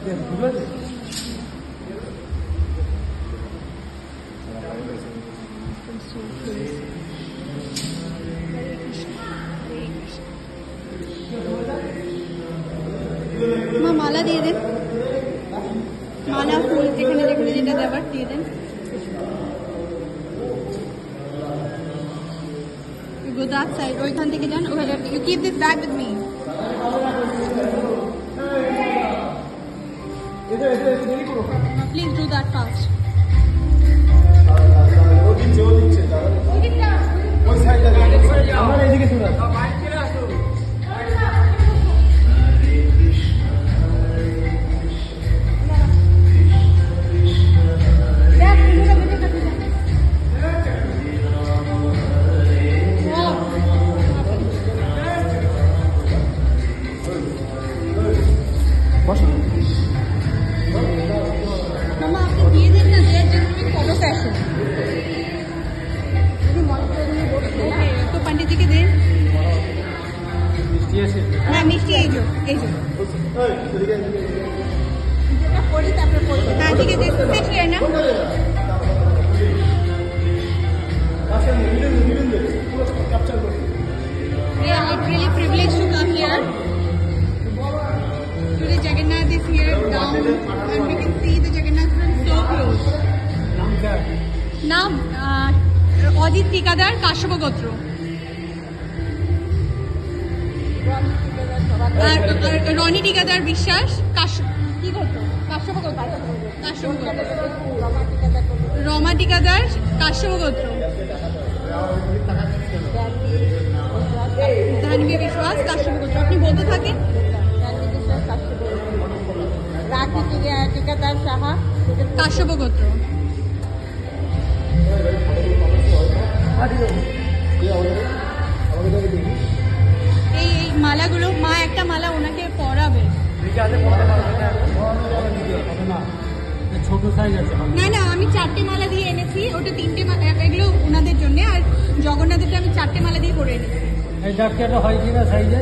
মা মালা দিয়ে দেন, মালা ফুল যেখানে যেখানে যেটা দেওয়ার দিয়ে দেন। Go that side. ওইখান থেকে যান। You keep this bag with me. Please do that fast. मामा आपको दिए दिन ना दिया जरूरी फोटो सेशन। तो पंडित जी के दें ना मिष्टी एजो हाँ ठीक है सेट किया ना। We are literally privileged to come here. Today Jagannath is here down and we can see the Jagannath from so close. Naam Ajit Tikadar Kashyap Gotra. Roni Tikadar Bishwas Kashyap Gotra. Kashyap Gotra. Roma Tikadar Kashyap Gotra. Dhanvi Bishwas Kashyap Gotra. আপনি বলতে থাকেন। টিকাদার সাহা কাশ্যপ গোত্র। এই মালাগুলো মা একটা মালা ওনাকে পরাবে। না না আমি 4টে মালা দিয়ে এনেছি, ওটা 3টে এগুলো ওনাদের জন্য, আর জগন্নাথেরটা আমি 4টে মালা দিয়ে করে এনেছি। হয় কিনা সাইজে